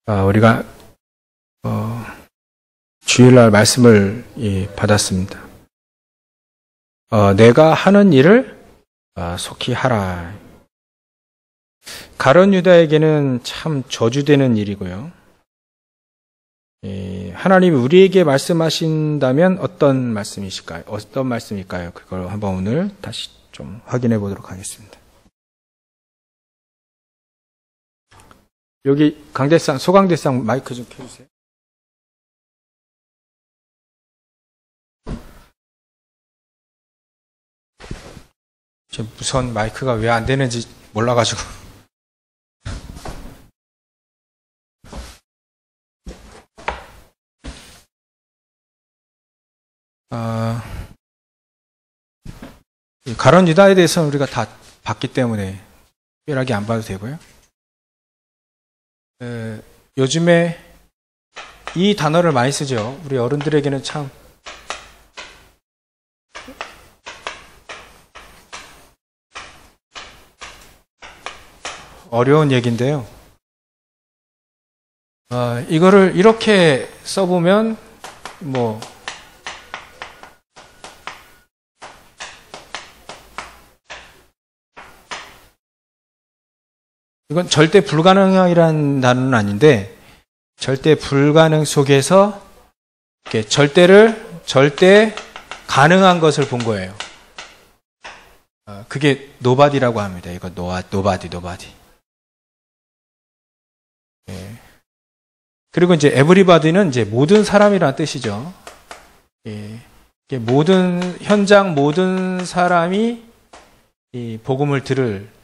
우리가 주일날 말씀을 받았습니다. 내가 하는 일을 속히 하라. 가룟 유다에게는 참 저주되는 일이고요. 하나님이 우리에게 말씀하신다면 어떤 말씀이실까요? 어떤 말씀일까요? 그걸 한번 오늘 다시 좀 확인해 보도록 하겠습니다. 여기 강대상, 소강대상 마이크 좀 켜주세요. 저 무선 마이크가 왜 안 되는지 몰라가지고. 가룟 유다에 대해서는 우리가 다 봤기 때문에 특별하게 안 봐도 되고요. 요즘에 이 단어를 많이 쓰죠. 우리 어른들에게는 참 어려운 얘기인데요. 이거를 이렇게 써보면 이건 절대 불가능이라는 단어는 아닌데, 절대 불가능 속에서 절대 가능한 것을 본 거예요. 그게 노바디라고 합니다. 이거 노바디. 그리고 이제 에브리바디는 이제 모든 사람이라는 뜻이죠. 모든 현장 모든 사람이 이 복음을 들을,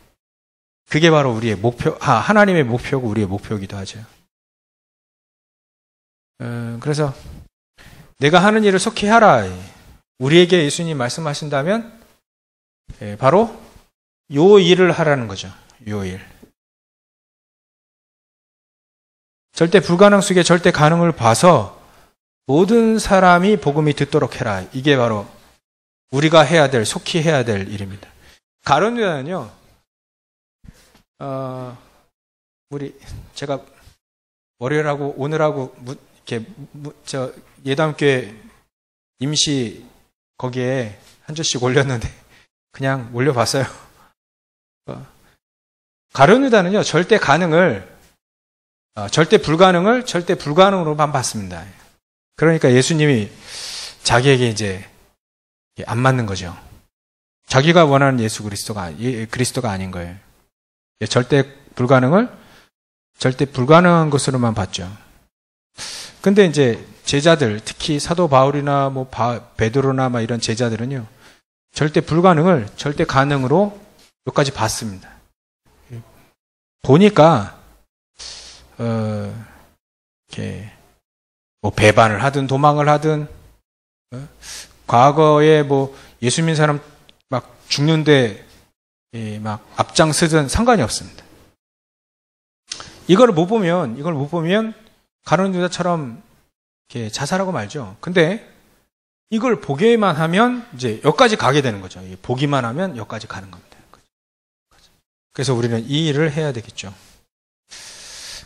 그게 바로 우리의 목표, 하나님의 목표고 우리의 목표이기도 하죠. 그래서 내가 하는 일을 속히 하라. 우리에게 예수님 말씀하신다면 바로 요 일을 하라는 거죠. 요 일. 절대 불가능 속에 절대 가능을 봐서 모든 사람이 복음이 듣도록 해라. 이게 바로 우리가 해야 될, 속히 해야 될 일입니다. 가룟 유다는요, 제가 월요일하고 오늘하고 예담교회 임시 거기에 한 주씩 올렸는데 그냥 올려봤어요. 가룟 유다는요, 절대 불가능을 절대 불가능으로만 봤습니다. 그러니까 예수님이 자기에게 이제 안 맞는 거죠. 자기가 원하는 예수 그리스도가 아닌 거예요. 절대 불가능을 절대 불가능한 것으로만 봤죠. 근데 이제 제자들, 특히 사도 바울이나 베드로나 이런 제자들은요, 절대 불가능을 절대 가능으로 여기까지 봤습니다. 보니까 이렇게 배반을 하든 도망을 하든, 과거에 예수 믿는 사람 막 죽는데 막 앞장서든 상관이 없습니다. 이걸 못 보면 가룟 유다처럼 이렇게 자살하고 말죠. 근데 이걸 보기만 하면 이제 여기까지 가게 되는 거죠. 보기만 하면 여기까지 가는 겁니다. 그래서 우리는 이 일을 해야 되겠죠.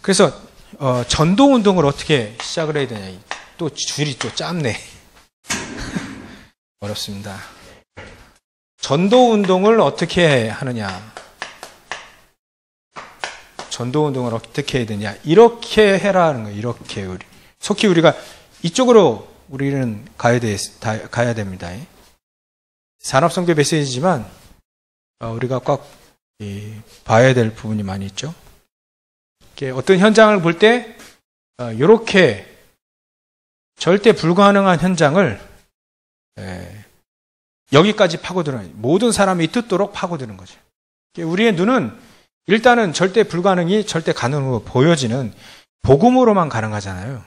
그래서 전도 운동을 어떻게 시작을 해야 되냐. 또 줄이 또 짧네. 어렵습니다. 전도 운동을 어떻게 하느냐. 전도 운동을 어떻게 해야 되냐. 이렇게 해라는 거예요. 이렇게 속히 우리가 이쪽으로 우리는 가야 됩니다. 산업선교 메시지지만 우리가 꼭 봐야 될 부분이 많이 있죠. 어떤 현장을 볼 때 이렇게 절대 불가능한 현장을 여기까지 파고드는, 모든 사람이 듣도록 파고드는 거죠. 우리의 눈은 일단은 절대 불가능이 절대 가능으로 보여지는 복음으로만 가능하잖아요.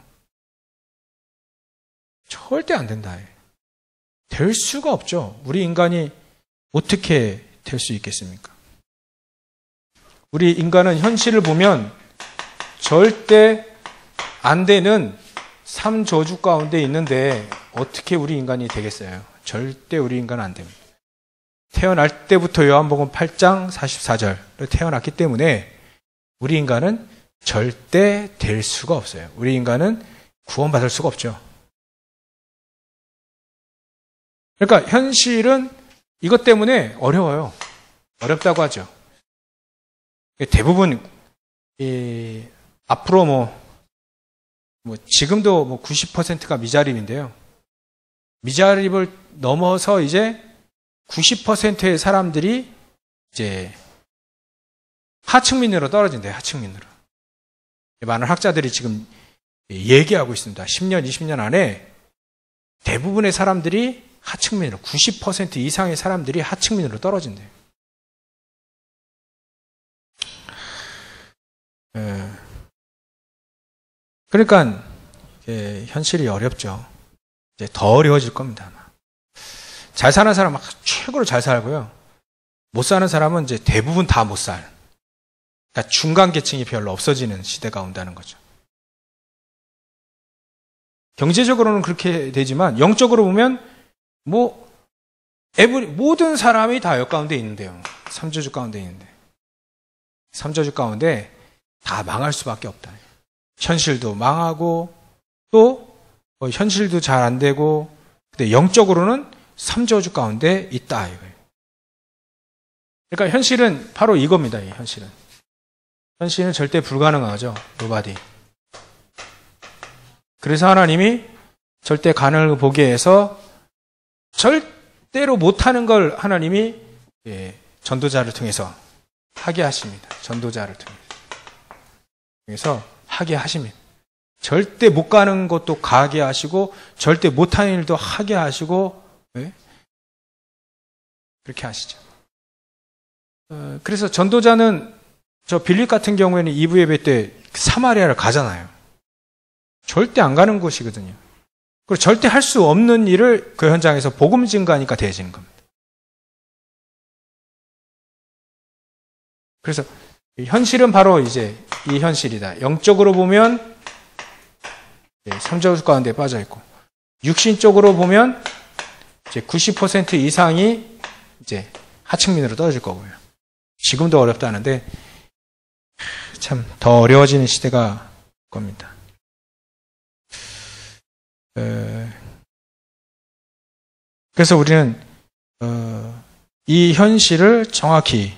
절대 안 된다. 될 수가 없죠. 우리 인간이 어떻게 될 수 있겠습니까? 우리 인간은 현실을 보면 절대 안 되는 3저주 가운데 있는데 어떻게 우리 인간이 되겠어요? 절대 우리 인간은 안 됩니다. 태어날 때부터 요한복음 8장 44절로 태어났기 때문에 우리 인간은 절대 될 수가 없어요. 우리 인간은 구원받을 수가 없죠. 그러니까 현실은 이것 때문에 어려워요. 어렵다고 하죠. 대부분 앞으로 지금도 90%가 미자립인데요. 미자립을 넘어서 이제 90%의 사람들이 이제 하층민으로 떨어진대요. 하층민으로. 많은 학자들이 지금 얘기하고 있습니다. 10년, 20년 안에 대부분의 사람들이 하층민으로, 90% 이상의 사람들이 하층민으로 떨어진대요. 그러니까 현실이 어렵죠. 이제 더 어려워질 겁니다. 아마. 잘 사는 사람은 최고로 잘 살고요. 못 사는 사람은 이제 대부분 다 못 살. 그러니까 중간 계층이 별로 없어지는 시대가 온다는 거죠. 경제적으로는 그렇게 되지만 영적으로 보면 모든 사람이 다 역 가운데 있는데요. 삼저주 가운데 있는데. 삼저주 가운데 다 망할 수밖에 없다. 현실도 망하고 또 현실도 잘 안 되고 근데 영적으로는 삼저주 가운데 있다 이거예요. 그러니까 현실은 바로 이겁니다. 이 현실은 절대 불가능하죠. 노바디. 그래서 하나님이 절대 가능을 보게 해서 절대로 못하는 걸 하나님이 전도자를 통해서 하게 하십니다. 전도자를 통해서 하게 하십니다. 절대 못 가는 것도 가게 하시고 절대 못하는 일도 하게 하시고 그렇게 하시죠. 그래서 전도자는 저 빌립 같은 경우에는 2부 예배 때 사마리아를 가잖아요. 절대 안 가는 곳이거든요. 그리고 절대 할 수 없는 일을 그 현장에서 복음 증거하니까 되어지는 겁니다. 그래서 현실은 바로 이제 이 현실이다. 영적으로 보면 삼저주 가운데 빠져 있고, 육신적으로 보면 이제 90% 이상이 이제 하층민으로 떨어질 거고요. 지금도 어렵다는데 참 더 어려워지는 시대가 올 겁니다. 그래서 우리는 이 현실을 정확히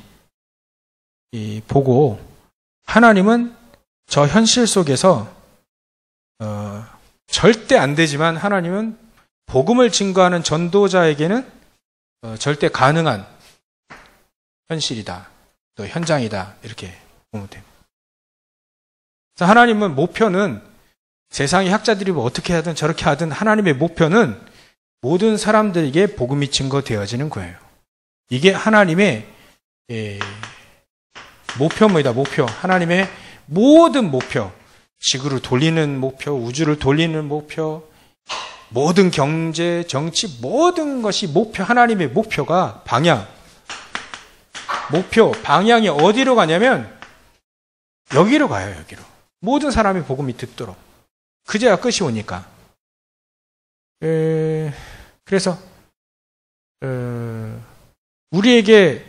보고 하나님은 저 현실 속에서 절대 안 되지만 하나님은 복음을 증거하는 전도자에게는 절대 가능한 현실이다. 또 현장이다. 이렇게 보면 됩니다. 그래서 하나님은 목표는 세상의 학자들이 어떻게 하든 저렇게 하든 하나님의 목표는 모든 사람들에게 복음이 증거되어지는 거예요. 이게 하나님의 목표입니다. 목표. 하나님의 모든 목표. 지구를 돌리는 목표, 우주를 돌리는 목표, 모든 경제, 정치, 모든 것이 목표, 하나님의 목표가 방향이 어디로 가냐면 여기로 가요, 여기로. 모든 사람이 복음이 듣도록. 그제야 끝이 오니까. 그래서 우리에게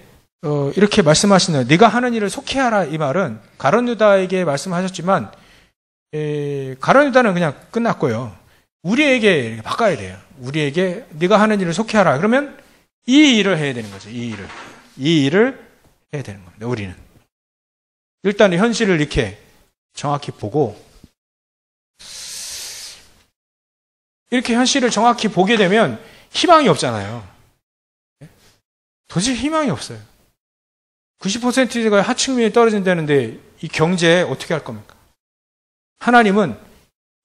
이렇게 말씀하시는 네가 하는 일을 속히하라 이 말은 가룟 유다에게 말씀하셨지만 가룟 유다는 그냥 끝났고요. 우리에게 이렇게 바꿔야 돼요. 우리에게 네가 하는 일을 속히하라. 그러면 이 일을 해야 되는 거죠. 이 일을 해야 되는 겁니다. 우리는 일단 현실을 이렇게 정확히 보고 이렇게 현실을 정확히 보게 되면 희망이 없잖아요. 도저히 희망이 없어요. 90%가 하층민이 떨어진다는데 이 경제 어떻게 할 겁니까? 하나님은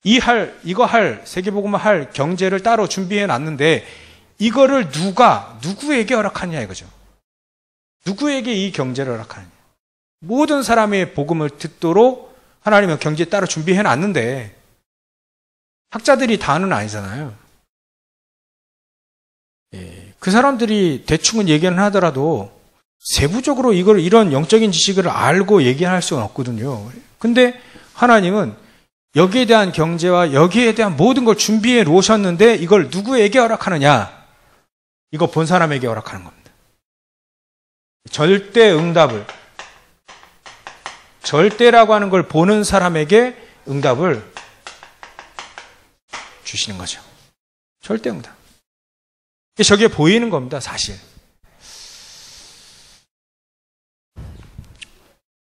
이거 할, 세계복음을 할 경제를 따로 준비해 놨는데 이거를 누구에게 허락하느냐 이거죠. 누구에게 이 경제를 허락하느냐. 모든 사람의 복음을 듣도록 하나님은 경제 따로 준비해 놨는데 학자들이 다는 아니잖아요. 그 사람들이 대충은 얘기는 하더라도 세부적으로 이런 영적인 지식을 알고 얘기할 수는 없거든요. 근데 하나님은 여기에 대한 경제와 여기에 대한 모든 걸 준비해 놓으셨는데 이걸 누구에게 허락하느냐? 이거 본 사람에게 허락하는 겁니다. 절대라고 하는 걸 보는 사람에게 응답을 주시는 거죠. 절대 응답. 저게 보이는 겁니다, 사실.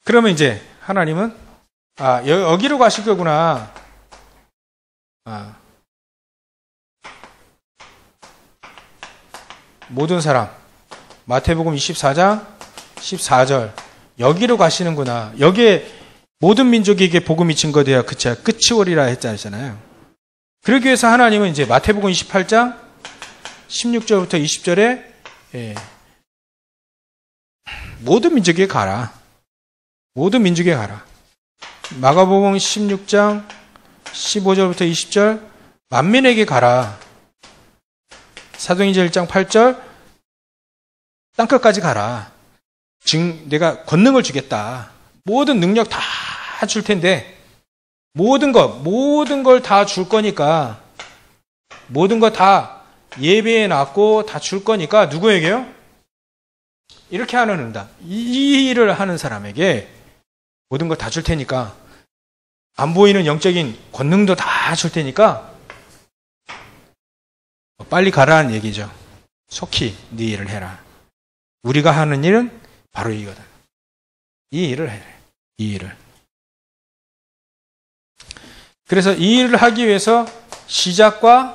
그러면 이제 하나님은 여기로 가실 거구나. 모든 사람. 마태복음 24장 14절. 여기로 가시는구나. 여기에 모든 민족에게 복음이 증거되어 끝이 오리라 했잖아요. 그러기 위해서 하나님은 이제 마태복음 28장 16절부터 20절에 모든 민족에게 가라. 모든 민족에게 가라. 마가복음 16장 15절부터 20절 만민에게 가라. 사도행전 1장 8절 땅끝까지 가라. 내가 권능을 주겠다. 모든 능력 다 줄 텐데 모든 걸 다 줄 거니까 모든 거 다 예배에 놨고 다 줄 거니까 누구에게요? 이렇게 하는 응답. 이 일을 하는 사람에게 모든 걸 다 줄 테니까 안 보이는 영적인 권능도 다 줄 테니까 빨리 가라는 얘기죠. 속히 네 일을 해라. 우리가 하는 일은 바로 이거다. 이 일을 해라. 이 일을. 그래서 이 일을 하기 위해서 시작과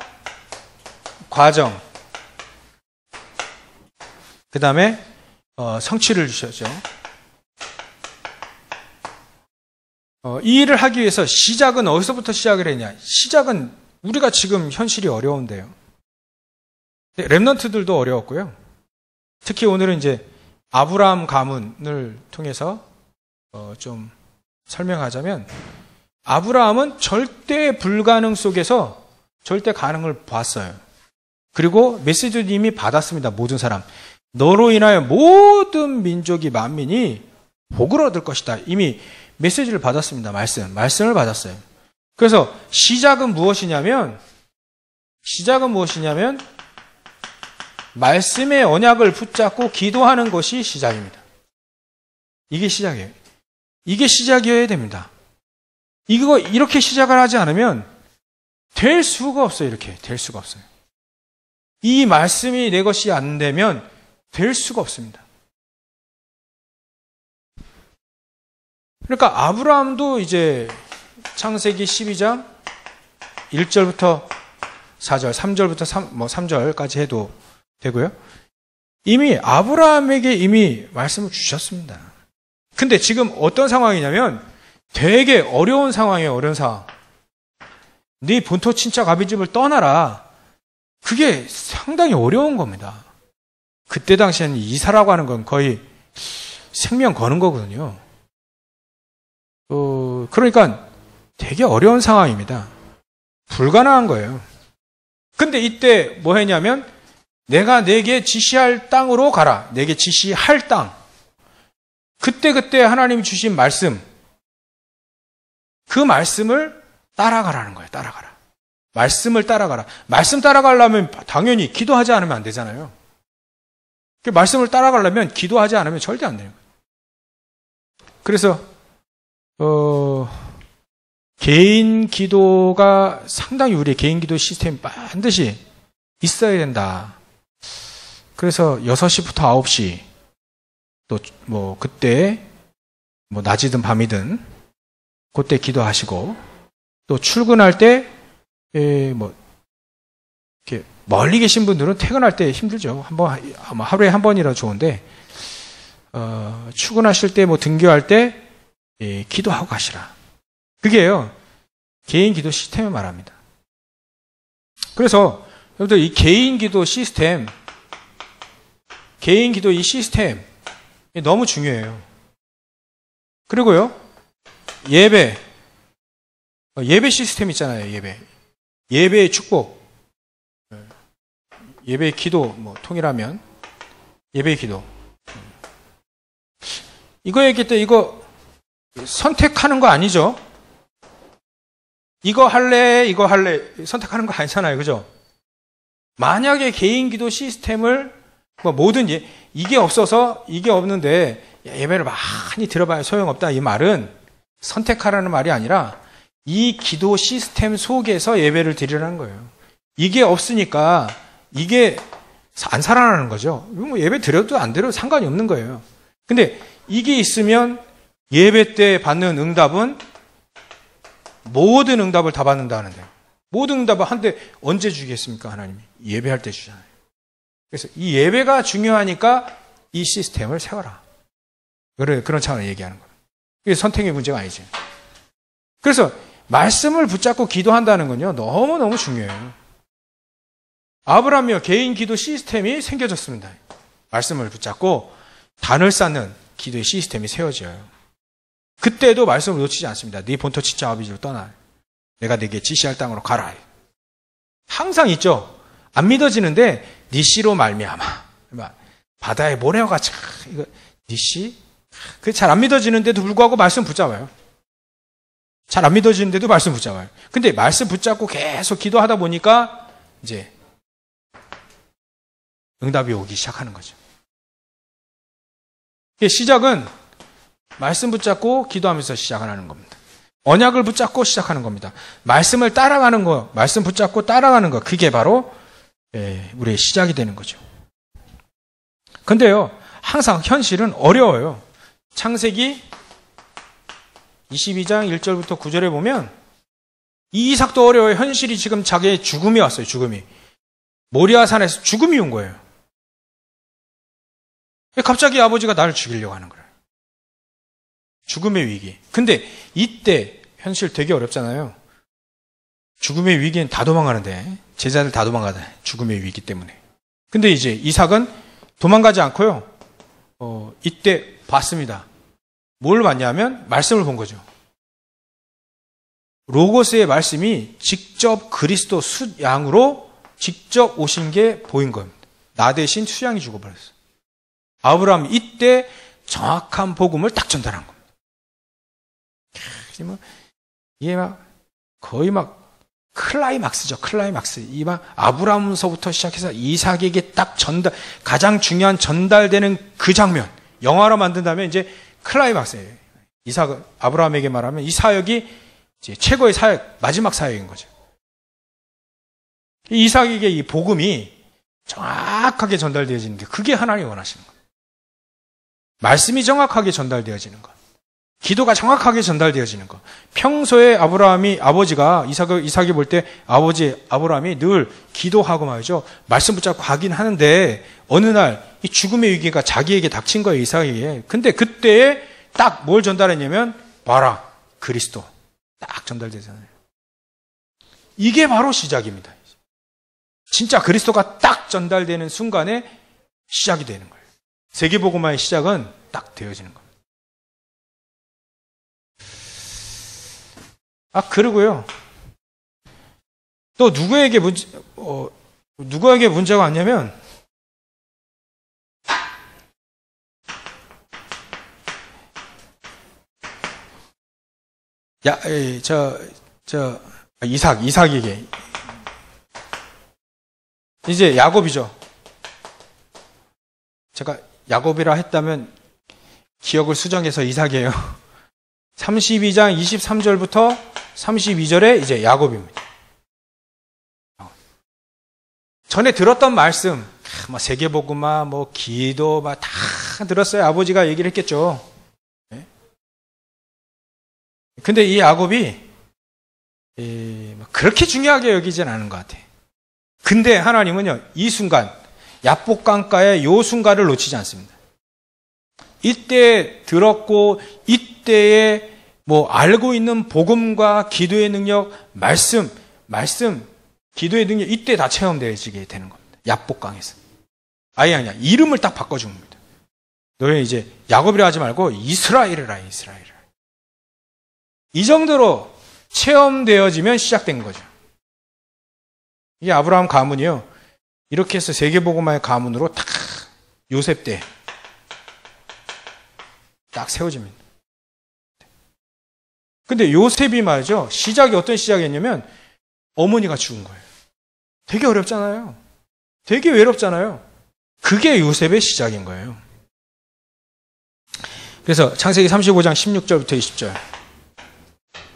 과정, 그 다음에 성취를 주셨죠. 이 일을 하기 위해서 시작은 어디서부터 시작을 했냐? 시작은 우리가 지금 현실이 어려운데요. 렘넌트들도 어려웠고요. 특히 오늘은 이제 아브라함 가문을 통해서 좀 설명하자면 아브라함은 절대 불가능 속에서 절대 가능을 봤어요. 그리고 메시지도 이미 받았습니다. 모든 사람. 너로 인하여 모든 민족이 만민이 복을 얻을 것이다. 이미 메시지를 받았습니다. 말씀을 받았어요. 그래서 시작은 무엇이냐면 말씀의 언약을 붙잡고 기도하는 것이 시작입니다. 이게 시작이에요. 이게 시작이어야 됩니다. 이렇게 시작을 하지 않으면 될 수가 없어요. 이렇게 될 수가 없어요. 이 말씀이 내 것이 안 되면 될 수가 없습니다. 그러니까 아브라함도 이제 창세기 12장 1절부터 4절, 3절부터 3절까지 해도 되고요. 이미 아브라함에게 이미 말씀을 주셨습니다. 근데 지금 어떤 상황이냐면 되게 어려운 상황이에요. 어려운 상황. 네 본토 친척 아비집을 떠나라. 그게 상당히 어려운 겁니다. 그때 당시에는 이사라고 하는 건 거의 생명 거는 거거든요. 그러니까 되게 어려운 상황입니다. 불가능한 거예요. 근데 이때 뭐 했냐면 내가 내게 지시할 땅으로 가라. 내게 지시할 땅. 그때 하나님이 주신 말씀. 그 말씀을 따라가라는 거예요. 따라가라. 말씀을 따라가라. 말씀 따라가려면 당연히 기도하지 않으면 안 되잖아요. 말씀을 따라가려면 기도하지 않으면 절대 안 되는 거예요. 그래서 개인 기도가 상당히 우리의 개인 기도 시스템이 반드시 있어야 된다. 그래서 6시부터 9시 또 뭐 그때 뭐 낮이든 밤이든 그때 기도하시고 또 출근할 때 뭐 이렇게 멀리 계신 분들은 퇴근할 때 힘들죠. 아마 하루에 한 번이라 좋은데 출근하실 때 뭐 등교할 때 기도하고 가시라. 그게요. 개인 기도 시스템을 말합니다. 그래서 여러분들 이 개인 기도 시스템 이 시스템 너무 중요해요. 그리고요. 예배 시스템 있잖아요. 예배의 축복. 예배의 기도 뭐 통일하면 예배의 기도. 이거 얘기할 때 이거 선택하는 거 아니죠? 이거 할래 선택하는 거 아니잖아요. 그죠? 만약에 개인 기도 시스템을 뭐든 이게 없어서 이게 없는데 예배를 많이 들어봐야 소용없다. 이 말은 선택하라는 말이 아니라 이 기도 시스템 속에서 예배를 드리라는 거예요. 이게 없으니까 이게 안 살아나는 거죠. 뭐 예배 드려도 안 드려도 상관이 없는 거예요. 근데 이게 있으면 예배 때 받는 응답은 모든 응답을 다 받는다 하는데, 모든 응답을 한데 언제 주겠습니까? 하나님이 예배할 때 주잖아요. 그래서 이 예배가 중요하니까 이 시스템을 세워라. 그런 차원을 얘기하는 거예요. 이게 선택의 문제가 아니지. 그래서 말씀을 붙잡고 기도한다는 건요, 너무너무 중요해요. 아브라함이요, 개인 기도 시스템이 생겨졌습니다. 말씀을 붙잡고 단을 쌓는 기도의 시스템이 세워져요. 그때도 말씀을 놓치지 않습니다. 네 본토 지체 아비지로 떠나. 내가 네게 지시할 땅으로 가라. 항상 있죠. 안 믿어지는데 니시로 말미암아. 바다의 모래와 같이 이거 니시? 그게 잘 안 믿어지는데도 불구하고 말씀 붙잡아요. 잘 안 믿어지는데도 말씀 붙잡아요. 근데 말씀 붙잡고 계속 기도하다 보니까 이제 응답이 오기 시작하는 거죠. 시작은 말씀 붙잡고 기도하면서 시작하는 겁니다. 언약을 붙잡고 시작하는 겁니다. 말씀을 따라가는 거, 말씀 붙잡고 따라가는 거, 그게 바로 우리의 시작이 되는 거죠. 근데요, 항상 현실은 어려워요. 창세기 22장 1절부터 9절에 보면 이 이삭도 어려워요. 현실이 지금 자기의 죽음이 왔어요. 죽음이. 모리아 산에서 죽음이 온 거예요. 갑자기 아버지가 나를 죽이려고 하는 거예요. 죽음의 위기. 근데 이때 현실 되게 어렵잖아요. 죽음의 위기는 다 도망가는데, 제자들 다 도망가다. 죽음의 위기 때문에. 근데 이제 이삭은 도망가지 않고요. 이때 봤습니다. 뭘 봤냐면 말씀을 본 거죠. 로고스의 말씀이 직접 그리스도 숫양으로 직접 오신 게 보인 겁니다. 나 대신 수양이 죽어버렸어요. 아브라함이 이때 정확한 복음을 딱 전달한 겁니다. 이게 거의 클라이막스죠. 클라이막스. 아브라함서부터 시작해서 이삭에게 딱 가장 중요한 전달되는 그 장면. 영화로 만든다면 이제 클라이막스예요. 아브라함에게 말하면 이 사역이 이제 최고의 사역, 마지막 사역인 거죠. 이삭에게 이 복음이 정확하게 전달되어지는데 그게 하나님이 원하시는 거예요. 말씀이 정확하게 전달되어지는 것. 기도가 정확하게 전달되어지는 것. 평소에 아버지가 이삭이 볼 때 아브라함이 늘 기도하고 말이죠. 말씀 붙잡고 가긴 하는데 어느 날 이 죽음의 위기가 자기에게 닥친 거예요. 이삭에게. 근데 그때에 딱 뭘 전달했냐면 봐라. 그리스도. 딱 전달되잖아요. 이게 바로 시작입니다. 진짜 그리스도가 딱 전달되는 순간에 시작이 되는 거예요. 세계복음화의 시작은 딱 되어지는 겁니다. 그리고요. 또 누구에게 문제가 왔냐면, 이삭에게. 이제 야곱이죠. 제가 야곱이라 했다면 기억을 수정해서 이삭이에요. 32장 23절부터 32절에 이제 야곱입니다. 전에 들었던 말씀, 세계복음화, 기도, 다 들었어요. 아버지가 얘기를 했겠죠. 근데 이 야곱이 그렇게 중요하게 여기진 않은 것 같아요. 근데 하나님은요, 이 순간, 야복강가의 요 순간을 놓치지 않습니다. 이때 들었고, 이때에 알고 있는 복음과 기도의 능력, 말씀, 기도의 능력, 이때 다 체험되어지게 되는 겁니다. 야복강에서. 아니야. 이름을 딱 바꿔준 겁니다. 너희 이제 야곱이라 하지 말고 이스라엘이라 해, 이스라엘. 이 정도로 체험되어지면 시작된 거죠. 이게 아브라함 가문이요. 이렇게 해서 세계복음화의 가문으로 딱 요셉 때 딱 세워집니다. 근데 요셉이 말이죠. 시작이 어떤 시작이었냐면 어머니가 죽은 거예요. 되게 어렵잖아요. 되게 외롭잖아요. 그게 요셉의 시작인 거예요. 그래서 창세기 35장 16절부터 20절.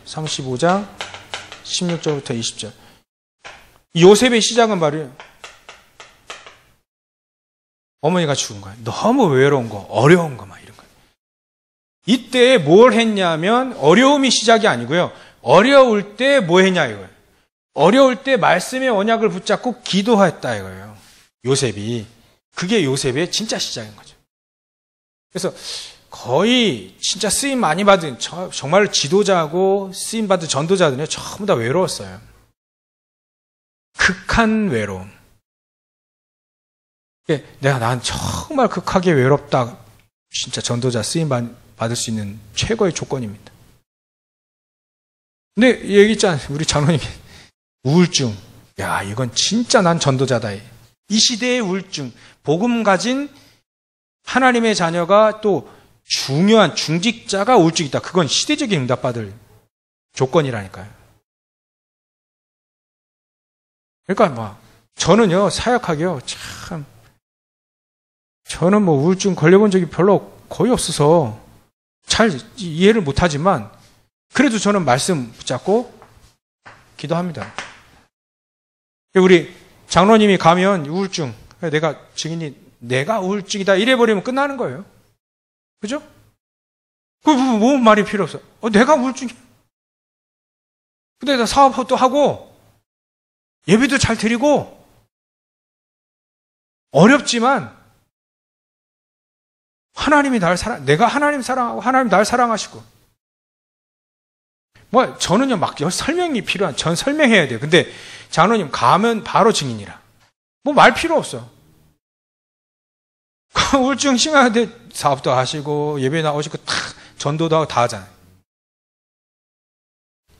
35장 16절부터 20절. 요셉의 시작은 말이에요. 어머니가 죽은 거야. 너무 외로운 거, 어려운 거 막 이런 거. 이때 뭘 했냐면 어려움이 시작이 아니고요. 어려울 때 뭐 했냐 이거예요. 어려울 때 말씀의 언약을 붙잡고 기도했다 이거예요. 요셉이. 그게 요셉의 진짜 시작인 거죠. 그래서 거의 진짜 쓰임 많이 받은 정말 지도자고 쓰임 받은 전도자들은 전부 다 외로웠어요. 극한 외로움. 난 정말 극하게 외롭다. 진짜 전도자 쓰임 받을 수 있는 최고의 조건입니다. 근데 얘기 있잖아요. 우리 장로님이 우울증. 야, 이건 진짜 난 전도자다. 이 시대의 우울증. 복음 가진 하나님의 자녀가 또 중요한 중직자가 우울증이 있다. 그건 시대적인 응답받을 조건이라니까요. 그러니까 저는요, 사역하게요, 참. 저는 우울증 걸려본 적이 별로 거의 없어서 잘 이해를 못하지만 그래도 저는 말씀 붙잡고 기도합니다. 우리 장로님이 가면 우울증, 내가 증인이 내가 우울증이다 이래버리면 끝나는 거예요. 그죠? 뭐 말이 필요 없어. 내가 우울증이야. 근데 나 사업도 하고 예배도 잘 드리고 어렵지만 하나님이 날 내가 하나님 사랑하고 하나님 날 사랑하시고 저는요 설명이 필요한 전 설명해야 돼요. 근데 장로님 가면 바로 증인이라 말 필요 없어. 우울증 심한데 사업도 하시고 예배 나오시고 다 전도도 하고 다 하잖아요.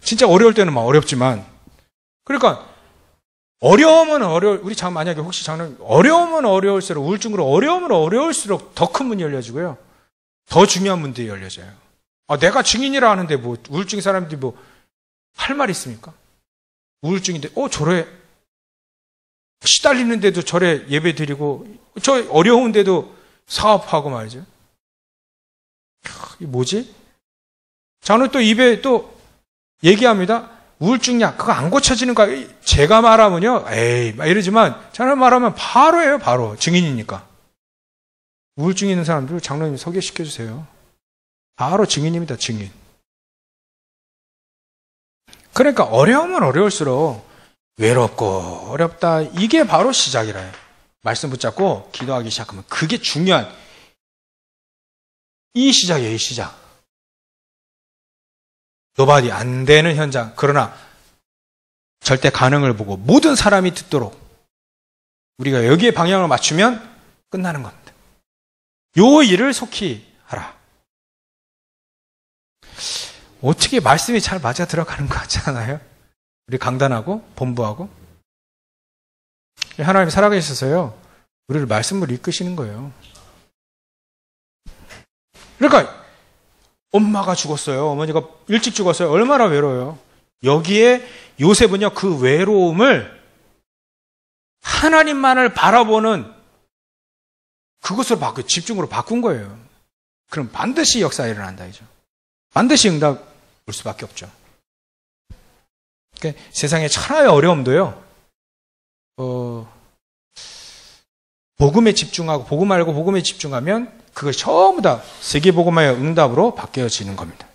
진짜 어려울 때는 어렵지만 그러니까 어려우면 우리 만약에 혹시 장로님 어려우면 어려울수록 우울증으로 어려우면 어려울수록 더 큰 문이 열려지고요. 더 중요한 문들이 열려져요. 내가 증인이라 하는데 우울증 사람들이 할 말 있습니까? 우울증인데 저래 시달리는데도 저래 예배 드리고 저 어려운데도 사업하고 말이죠. 이게 뭐지? 장로님 또 입에 또 얘기합니다. 우울증약 그거 안 고쳐지는 거야. 제가 말하면요. 에이 막 이러지만 장로님 말하면 바로 해요. 바로 증인이니까. 우울증 있는 사람들 장로님 소개시켜 주세요. 바로 증인입니다. 증인. 그러니까 어려우면 어려울수록 외롭고 어렵다. 이게 바로 시작이라요. 말씀 붙잡고 기도하기 시작하면 그게 중요한 이 시작이에요. 이 시작. 노바디 안 되는 현장. 그러나 절대 가능을 보고 모든 사람이 듣도록 우리가 여기에 방향을 맞추면 끝나는 겁니다. 요 일을 속히 하라. 어떻게 말씀이 잘 맞아 들어가는 것 같지 않아요? 우리 강단하고 본부하고 하나님 살아계셔서요 우리를 말씀으로 이끄시는 거예요. 그러니까 엄마가 죽었어요. 어머니가 일찍 죽었어요. 얼마나 외로워요. 여기에 요셉은요 그 외로움을 하나님만을 바라보는 그것으로 집중으로 바꾼 거예요. 그럼 반드시 역사가 일어난다 이죠. 반드시 응답 올 수밖에 없죠. 그러니까 세상의 천하의 어려움도요. 복음에 집중하고 복음 알고 복음에 집중하면 그것이 전부 다 세계복음화의 응답으로 바뀌어지는 겁니다.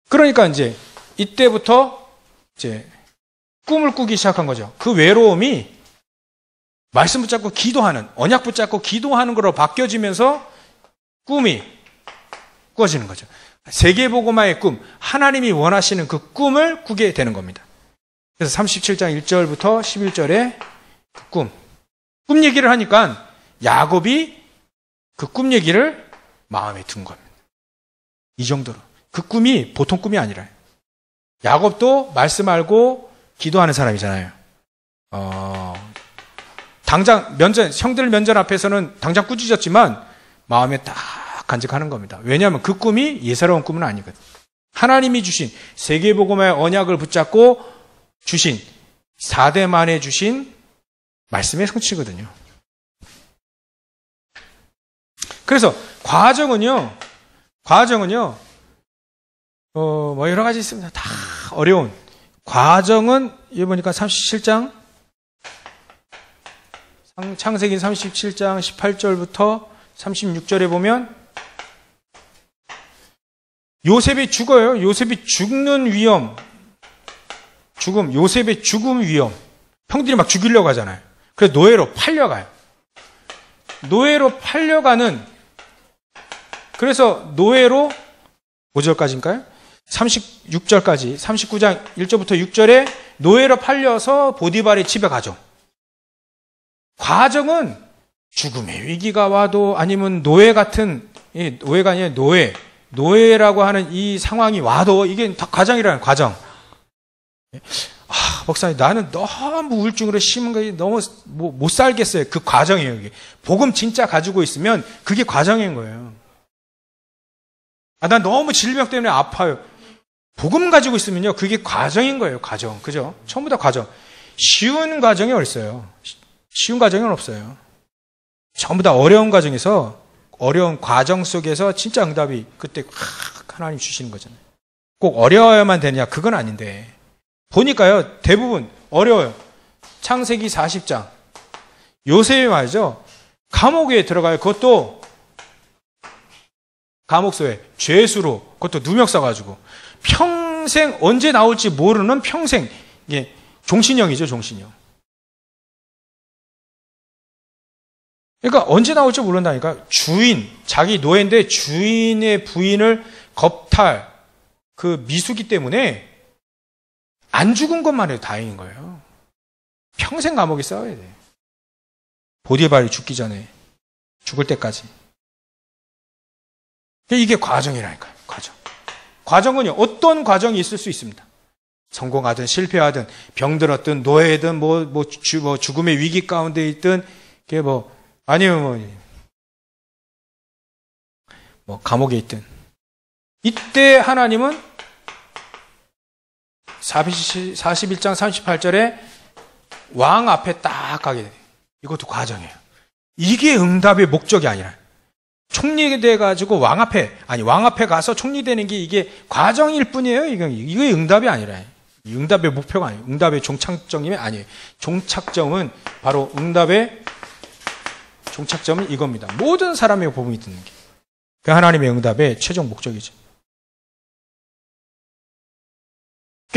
그러니까 이제 이때부터 이제 꿈을 꾸기 시작한 거죠. 그 외로움이 말씀 붙잡고 기도하는, 언약 붙잡고 기도하는 거로 바뀌어지면서 꿈이 꾸어지는 거죠. 세계복음화의 꿈, 하나님이 원하시는 그 꿈을 꾸게 되는 겁니다. 그래서 37장 1절부터 11절에 그 꿈 얘기를 하니까 야곱이 그 꿈 얘기를 마음에 둔 겁니다. 이 정도로. 그 꿈이 보통 꿈이 아니라요. 야곱도 말씀 알고 기도하는 사람이잖아요. 당장 형들 면전 앞에서는 당장 꾸짖었지만 마음에 딱 간직하는 겁니다. 왜냐하면 그 꿈이 예사로운 꿈은 아니거든. 하나님이 주신 세계복음의 언약을 붙잡고 주신 4대 만에 주신 말씀의 성취거든요. 그래서 과정은요, 뭐 여러 가지 있습니다. 다 어려운. 과정은, 여기 보니까 37장, 창세기 37장 18절부터 36절에 보면, 요셉이 죽어요. 요셉이 죽는 위험. 요셉의 죽음 위험. 형들이 막 죽이려고 하잖아요. 그래서 노예로 팔려가요. 노예로 팔려가는, 그래서 노예로 5절까지인가요? 36절까지, 39장 1절부터 6절에 노예로 팔려서 보디발의 집에 가죠. 과정은 죽음의 위기가 와도 아니면 노예 같은, 노예가 아니라 노예라고 하는 이 상황이 와도 이게 다 과정이라는 과정. 목사님, 나는 너무 우울증으로 심한 거 너무 못 살겠어요. 그 과정이에요, 이게. 복음 진짜 가지고 있으면 그게 과정인 거예요. 난 너무 질병 때문에 아파요. 복음 가지고 있으면요, 그게 과정인 거예요, 과정. 그죠? 전부 다 과정. 쉬운 과정이 어딨어요? 쉬운 과정은 없어요. 전부 다 어려운 과정에서, 어려운 과정 속에서 진짜 응답이 그때 하나님 주시는 거잖아요. 꼭 어려워야만 되냐? 그건 아닌데. 보니까요, 대부분 어려워요. 창세기 40장. 요셉이 말이죠. 감옥에 들어가요. 그것도 감옥소에 죄수로, 그것도 누명 써가지고 평생 언제 나올지 모르는 평생, 이게 종신형이죠, 종신형. 그러니까 언제 나올지 모른다니까. 자기 노예인데 주인의 부인을 겁탈 그 미숙이 때문에 안 죽은 것만 해도 다행인 거예요. 평생 감옥에 싸워야 돼. 보디발이 죽기 전에, 죽을 때까지. 이게 과정이라니까요, 과정. 과정은요, 어떤 과정이 있을 수 있습니다. 성공하든 실패하든 병들었든 노예든 죽음의 위기 가운데 있든, 아니면 감옥에 있든. 이때 하나님은 41장 38절에 왕 앞에 딱 가게 돼요. 이것도 과정이에요. 이게 응답의 목적이 아니라, 총리돼 가지고 왕 앞에 가서 총리되는 게 이게 과정일 뿐이에요. 이게 응답이 아니라, 응답의 목표가 아니에요. 응답의 종착점이 아니에요. 종착점은 바로 응답의 종착점은 이겁니다. 모든 사람의 복음이 듣는 게. 그 하나님의 응답의 최종 목적이죠.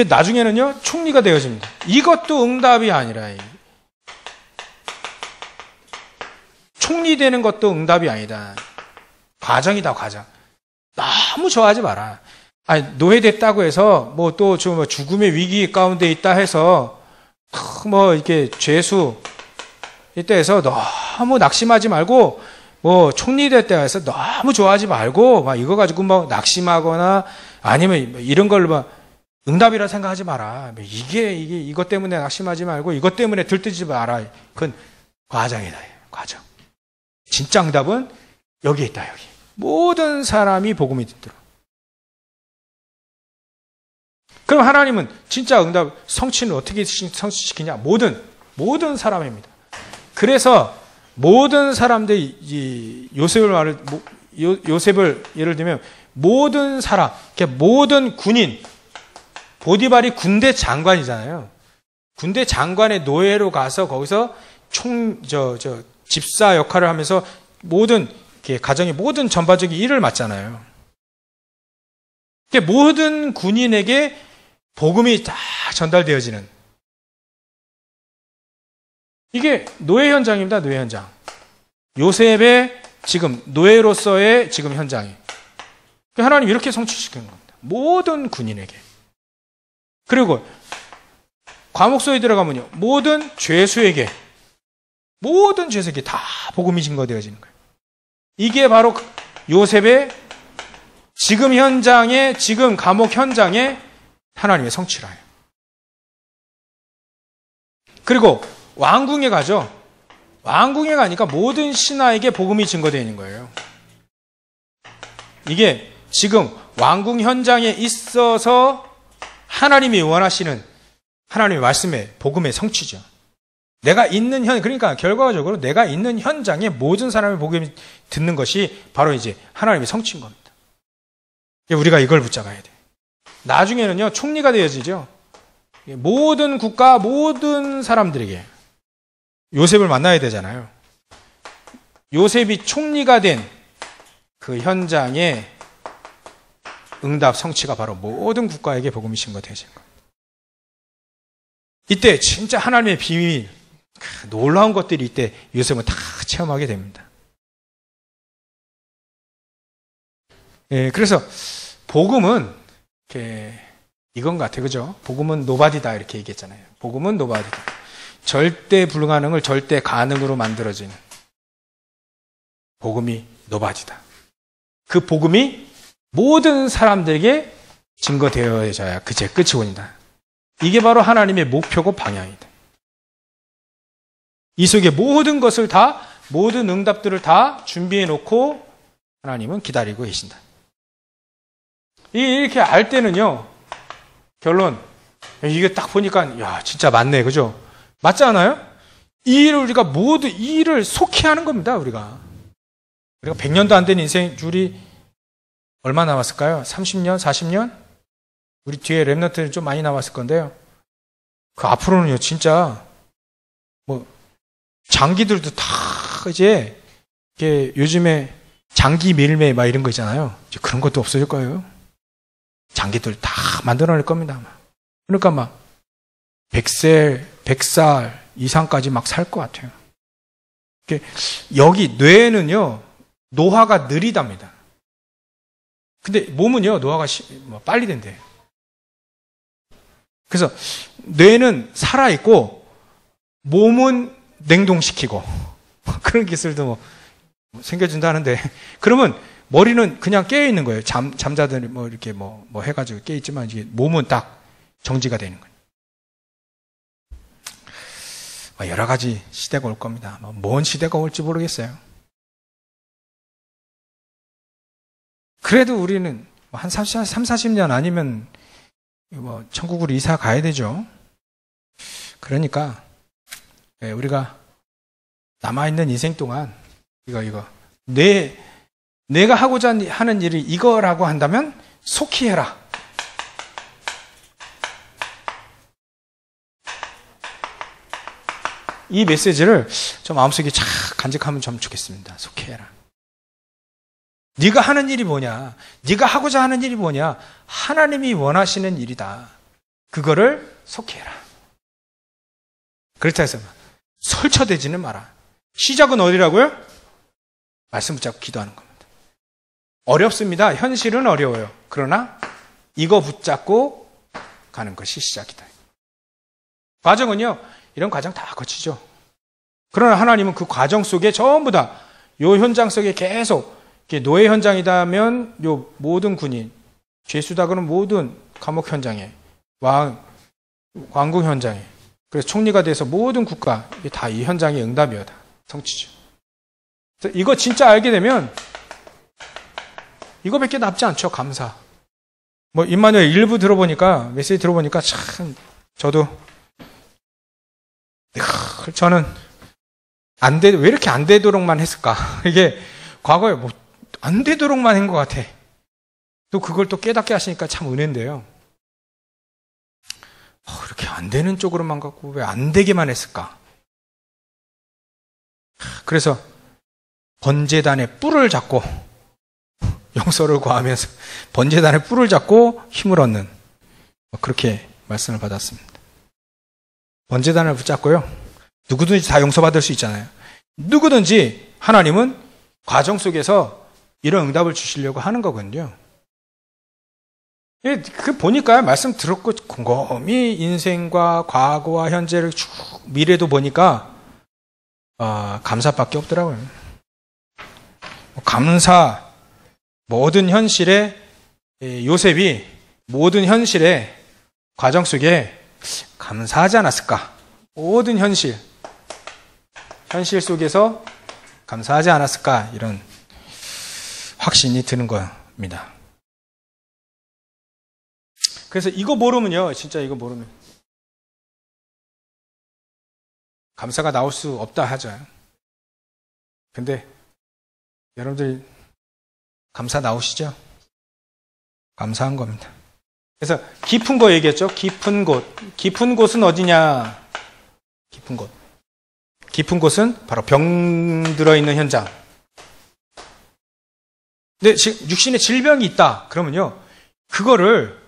나중에는요, 총리가 되어집니다. 이것도 응답이 아니라, 총리되는 것도 응답이 아니다. 과정이다, 과정. 너무 좋아하지 마라. 노예됐다고 해서, 또 죽음의 위기 가운데 있다 해서, 이렇게 죄수, 이때 해서 너무 낙심하지 말고, 총리됐다 해서 너무 좋아하지 말고, 이거 가지고 낙심하거나, 아니면 이런 걸로 응답이라 생각하지 마라. 이것 때문에 낙심하지 말고, 이것 때문에 들뜨지 마라. 그건 과정이다, 과정. 진짜 응답은 여기에 있다, 여기. 모든 사람이 복음이 듣도록. 그럼 하나님은 진짜 응답, 성취는 어떻게 성취시키냐? 모든 사람입니다. 그래서 모든 사람들이 요셉을 예를 들면 모든 사람, 모든 군인, 보디발이 군대 장관이잖아요. 군대 장관의 노예로 가서 거기서 집사 역할을 하면서 모든 가정의 모든 전반적인 일을 맡잖아요. 모든 군인에게 복음이 다 전달되어지는, 이게 노예 현장입니다. 노예 현장. 요셉의 지금 노예로서의 지금 현장이. 하나님 이렇게 성취시키는 겁니다. 모든 군인에게. 그리고 감옥소에 들어가면요, 모든 죄수에게 다 복음이 증거되어지는 거예요. 이게 바로 요셉의 지금 현장에, 지금 감옥 현장에 하나님의 성취라요. 그리고 왕궁에 가죠. 왕궁에 가니까 모든 신하에게 복음이 증거되어 있는 거예요. 이게 지금 왕궁 현장에 있어서 하나님이 원하시는 하나님의 말씀의 복음의 성취죠. 그러니까 결과적으로 내가 있는 현장에 모든 사람의 복음이 듣는 것이 바로 이제 하나님의 성취인 겁니다. 우리가 이걸 붙잡아야 돼. 나중에는요, 총리가 되어지죠. 모든 국가, 모든 사람들에게 요셉을 만나야 되잖아요. 요셉이 총리가 된 그 현장에 응답 성취가 바로 모든 국가에게 복음이 증거되어진 겁니다. 이때 진짜 하나님의 비밀, 놀라운 것들이 이때 요셉은 다 체험하게 됩니다. 예, 그래서 복음은 이건 같아요. 그죠? 복음은 노바디다 이렇게 얘기했잖아요. 복음은 노바디다. 절대 불가능을 절대 가능으로 만들어지는 복음이 노바디다. 그 복음이 모든 사람들에게 증거되어져야 그제 끝이 온다. 이게 바로 하나님의 목표고 방향이다. 이 속에 모든 것을 다, 모든 응답들을 다 준비해 놓고 하나님은 기다리고 계신다. 이렇게 알 때는요, 결론, 이게 딱 보니까, 야, 진짜 맞네. 그죠? 맞지 않아요? 이 일을 우리가 모두 이 일을 속히 하는 겁니다, 우리가 100년도 안 된 인생 줄이 얼마 남았을까요? 30년? 40년? 우리 뒤에 랩런트는 좀 많이 남았을 건데요. 그 앞으로는요, 진짜, 장기들도 다 이제, 요즘에 장기 밀매 막 이런 거 있잖아요. 이제 그런 것도 없어질 거예요. 장기들 다 만들어낼 겁니다. 그러니까 막, 100살 이상까지 막 살 것 같아요. 여기 뇌는요, 노화가 느리답니다. 근데 몸은요, 노화가 빨리 된대요. 그래서 뇌는 살아있고 몸은 냉동시키고 그런 기술도 생겨준다 하는데, 그러면 머리는 그냥 깨어있는 거예요. 잠자더니 이렇게 해가지고 깨어있지만 이게 몸은 딱 정지가 되는 거예요. 여러 가지 시대가 올 겁니다. 뭔 시대가 올지 모르겠어요. 그래도 우리는 한 30-40년 아니면 천국으로 이사 가야 되죠. 그러니까 우리가 남아있는 인생 동안 내가 하고자 하는 일이 이거라고 한다면 속히 해라. 이 메시지를 좀 마음속에 착 간직하면 좀 좋겠습니다. 속히 해라. 네가 하는 일이 뭐냐? 네가 하고자 하는 일이 뭐냐? 하나님이 원하시는 일이다. 그거를 속히 해라. 그렇다 해서 설쳐대지는 마라. 시작은 어디라고요? 말씀 붙잡고 기도하는 겁니다. 어렵습니다. 현실은 어려워요. 그러나 이거 붙잡고 가는 것이 시작이다. 과정은요, 이런 과정 다 거치죠. 그러나 하나님은 그 과정 속에 전부 다 요 현장 속에 계속 노예 현장이다면 요 모든 군인, 죄수다 그러면 모든 감옥 현장에, 왕궁 현장에, 그래서 총리가 돼서 모든 국가, 이게 다 이 현장의 응답이다. 성취죠. 그래서 이거 진짜 알게 되면 이거밖에 남지 않죠. 감사. 임마누엘 일부 들어보니까, 메시지 들어보니까 참 저도 저는 왜 이렇게 안 되도록만 했을까? 이게 과거에 안 되도록만 한 것 같아. 또 그걸 또 깨닫게 하시니까 참 은혜인데요. 이렇게 안 되는 쪽으로만 갖고 왜 안 되게만 했을까? 그래서 번제단의 뿔을 잡고 용서를 구하면서 번제단의 뿔을 잡고 힘을 얻는, 그렇게 말씀을 받았습니다. 번제단을 붙잡고요, 누구든지 다 용서받을 수 있잖아요. 누구든지 하나님은 과정 속에서 이런 응답을 주시려고 하는 거거든요. 그 보니까요, 말씀 들었고 곰곰이 인생과 과거와 현재를 쭉 미래도 보니까 감사밖에 없더라고요. 감사, 모든 현실에, 요셉이 모든 현실의 과정 속에 감사하지 않았을까? 모든 현실 속에서 감사하지 않았을까? 이런 확신이 드는 겁니다. 그래서 이거 모르면요, 진짜 이거 모르면 감사가 나올 수 없다 하죠. 근데 여러분들 감사 나오시죠? 감사한 겁니다. 그래서 깊은 거 얘기했죠. 깊은 곳. 깊은 곳은 어디냐? 깊은 곳. 깊은 곳은 바로 병들어 있는 현장. 근데 육신에 질병이 있다. 그러면요. 그거를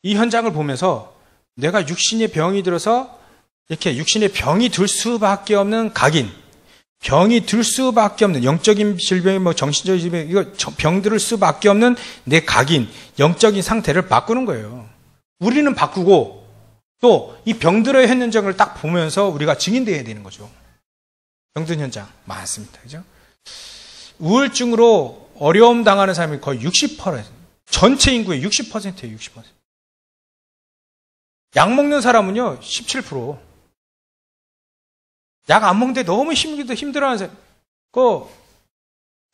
이 현장을 보면서 내가 육신에 병이 들어서 이렇게 육신에 병이 들 수밖에 없는 각인, 병이 들 수밖에 없는 영적인 질병이 뭐 정신적인 질병, 이거 병들을 수밖에 없는 내 각인, 영적인 상태를 바꾸는 거예요. 우리는 바꾸고 또 이 병들어의 현장을 딱 보면서 우리가 증인되어야 되는 거죠. 병든 현장 많습니다. 그죠? 우울증으로 어려움 당하는 사람이 거의 60%, 전체 인구의 60%예요, 60%. 약 먹는 사람은요, 17%. 약 안 먹는데 너무 힘들어하는 사람, 그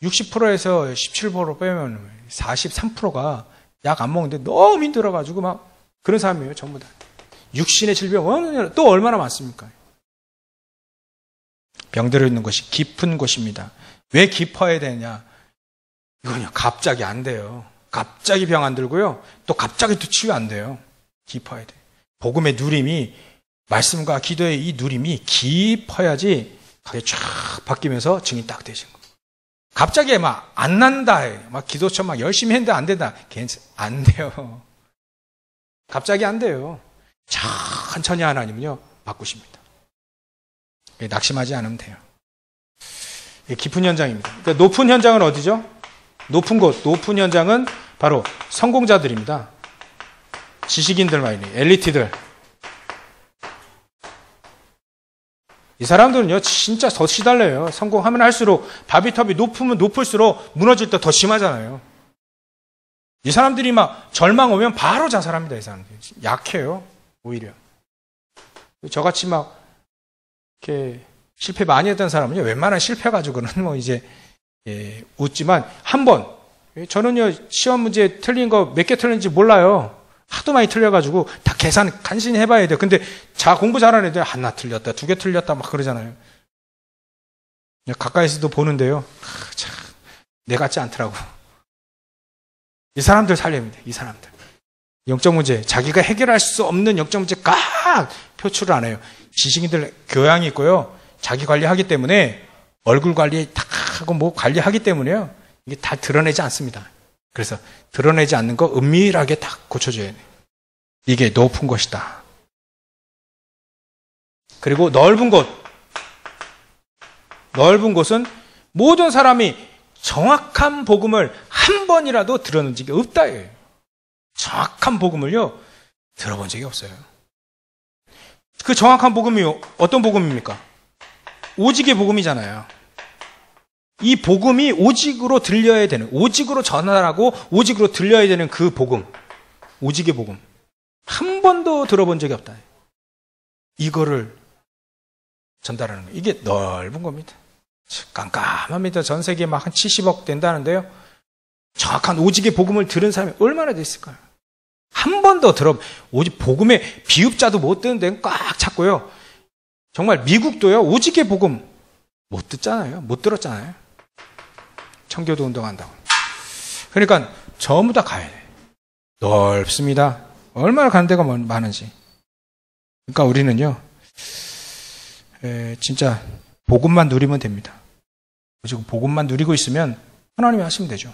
60%에서 17% 빼면 43%가 약 안 먹는데 너무 힘들어가지고 막 그런 사람이에요, 전부 다. 육신의 질병, 또 얼마나 많습니까? 병들어 있는 곳이 깊은 곳입니다. 왜 깊어야 되냐? 이건요, 갑자기 안 돼요. 갑자기 병 안 들고요. 또 갑자기 또 치유 안 돼요. 깊어야 돼. 복음의 누림이, 말씀과 기도의 이 누림이 깊어야지 그게 쫙 바뀌면서 증인 딱 되신 거예요. 갑자기 막 안 난다. 막 기도처럼 막 열심히 했는데 안 된다. 안 돼요. 갑자기 안 돼요. 천천히 하나님은요, 바꾸십니다. 낙심하지 않으면 돼요. 깊은 현장입니다. 그러니까 높은 현장은 어디죠? 높은 곳, 높은 현장은 바로 성공자들입니다. 지식인들 말이에요. 엘리트들. 이 사람들은요, 진짜 더 시달려요. 성공하면 할수록, 바비탑이 높으면 높을수록 무너질 때 더 심하잖아요. 이 사람들이 막 절망 오면 바로 자살합니다, 이 사람들이. 약해요, 오히려. 저같이 막, 이렇게, 실패 많이 했던 사람은요, 웬만한 실패 가지고는 뭐 이제, 웃지만, 한 번, 저는요, 시험 문제 틀린 거 몇 개 틀린지 몰라요. 하도 많이 틀려가지고, 다 계산 간신히 해봐야 돼요. 근데, 공부 잘하는 애들, 하나 틀렸다, 2개 틀렸다, 막 그러잖아요. 가까이서도 보는데요. 참, 내 같지 않더라고. 이 사람들 살려야 됩니다, 이 사람들. 영적 문제, 자기가 해결할 수 없는 영적 문제 꽉 표출을 안 해요. 지식인들 교양이 있고요. 자기 관리하기 때문에, 얼굴 관리 다 하고 뭐 관리하기 때문에요. 이게 다 드러내지 않습니다. 그래서 드러내지 않는 거 은밀하게 딱 고쳐줘야 돼요. 이게 높은 곳이다. 그리고 넓은 곳. 넓은 곳은 모든 사람이 정확한 복음을 한 번이라도 들어본 적이 없다예요. 정확한 복음을요, 들어본 적이 없어요. 그 정확한 복음이 어떤 복음입니까? 오직의 복음이잖아요. 이 복음이 오직으로 들려야 되는, 오직으로 전하라고 오직으로 들려야 되는 그 복음, 오직의 복음. 한 번도 들어본 적이 없다. 이거를 전달하는 거예요. 이게 넓은 겁니다. 깜깜합니다. 전 세계에 막 한 70억 된다는데요. 정확한 오직의 복음을 들은 사람이 얼마나 됐을까요? 한 번도 오직 복음의 비읍자도 못 듣는 데는 꽉 찼고요. 정말 미국도요, 오직의 복음 못 듣잖아요. 못 들었잖아요. 청교도 운동한다고. 그러니까 전부 다 가야 돼요. 넓습니다. 얼마나 가는 데가 많은지. 그러니까 우리는요, 진짜 복음만 누리면 됩니다. 지금 복음만 누리고 있으면 하나님이 하시면 되죠.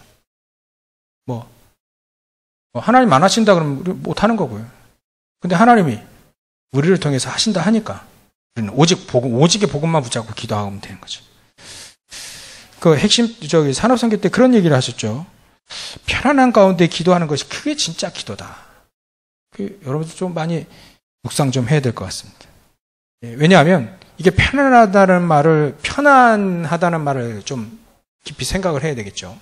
하나님 안 하신다 그러면 우리 못 하는 거고요. 근데 하나님이 우리를 통해서 하신다 하니까 우리는 오직 복음, 오직의 복음만 붙잡고 기도하면 되는 거죠. 그 핵심, 산업선교 때 그런 얘기를 하셨죠. 편안한 가운데 기도하는 것이 그게 진짜 기도다. 여러분들 좀 많이 묵상 좀 해야 될 것 같습니다. 왜냐하면 이게 편안하다는 말을 좀 깊이 생각을 해야 되겠죠.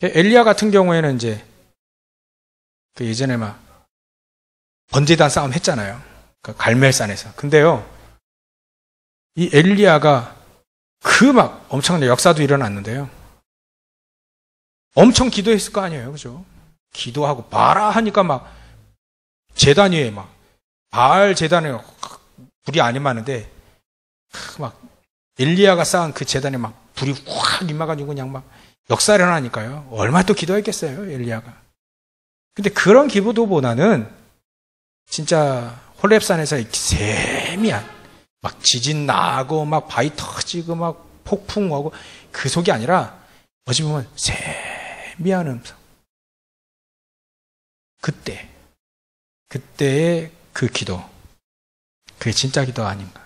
엘리야 같은 경우에는 이제 예전에 막 번제단 싸움 했잖아요. 그 갈멜산에서. 근데요, 이 엘리야가 막 엄청난 역사도 일어났는데요. 엄청 기도했을 거 아니에요, 그죠? 기도하고 바라 하니까 막 재단 위에 막 바알 재단에 불이 안 임하는데 막 엘리야가 쌓은 그 제단에 막 불이 확 임해가지고 그냥 막 역사를 하니까요. 얼마나 또 기도했겠어요, 엘리야가. 근데 그런 기도보다는 진짜 홀렙산에서 세미한 막 지진 나고 막 바위 터지고 막 폭풍하고 그 속이 아니라 어찌 보면 세미한 음성. 그때의 그 기도. 그게 진짜 기도 아닌가.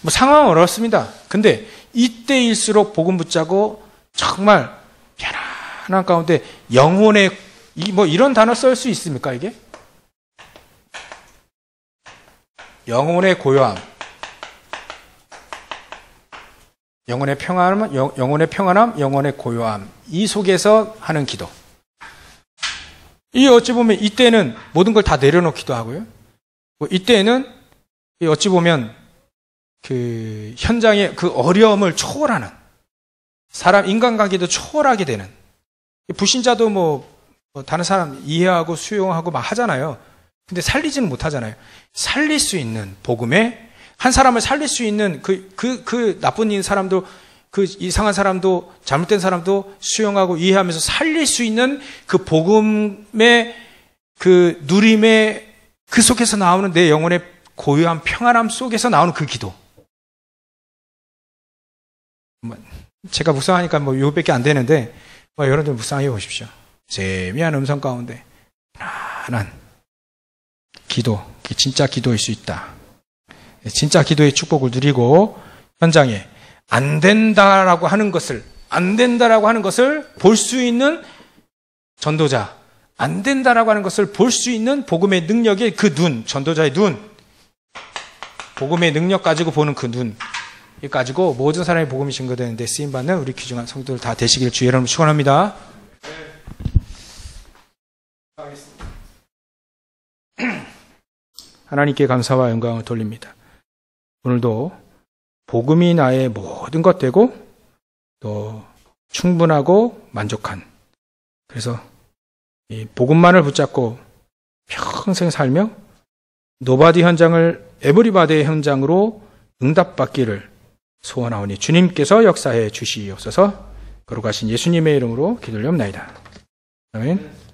뭐 상황은 어렵습니다. 근데 이때일수록 복음 붙잡고 정말 편안한 가운데 영혼의 뭐 이런 단어 쓸 수 있습니까, 이게? 영혼의 고요함. 영혼의 평안함, 영혼의 고요함. 이 속에서 하는 기도. 이 어찌 보면 이때는 모든 걸 다 내려놓기도 하고요. 이때는 어찌 보면 그 현장의 그 어려움을 초월하는 사람 인간관계도 초월하게 되는 불신자도 뭐 다른 사람 이해하고 수용하고 막 하잖아요. 근데 살리지는 못하잖아요. 살릴 수 있는 복음에 한 사람을 살릴 수 있는 그 나쁜 사람도 그 이상한 사람도 잘못된 사람도 수용하고 이해하면서 살릴 수 있는 그 복음의 그 누림의 그 속에서 나오는 내 영혼의 고요한 평안함 속에서 나오는 그 기도. 제가 묵상하니까 뭐 요밖에 안 되는데 여러분들 묵상해 보십시오. 세미한 음성 가운데 편안한 기도, 진짜 기도일 수 있다. 진짜 기도의 축복을 누리고 현장에 안 된다라고 하는 것을 볼 수 있는 전도자, 안 된다라고 하는 것을 볼 수 있는 복음의 능력의 그 눈, 전도자의 눈, 복음의 능력 가지고 보는 그 눈, 이 가지고 모든 사람이 복음이 증거되는데 쓰임받는 우리 귀중한 성도들 다 되시길 주의 이름으로 축원합니다. 하나님께 감사와 영광을 돌립니다. 오늘도 복음이 나의 모든 것 되고 또 충분하고 만족한, 그래서 이 복음만을 붙잡고 평생 살며 노바디 현장을 에브리바디의 현장으로 응답받기를 소원하오니 주님께서 역사해 주시옵소서. 거룩하신 예수님의 이름으로 기도를 옵나이다. 아멘.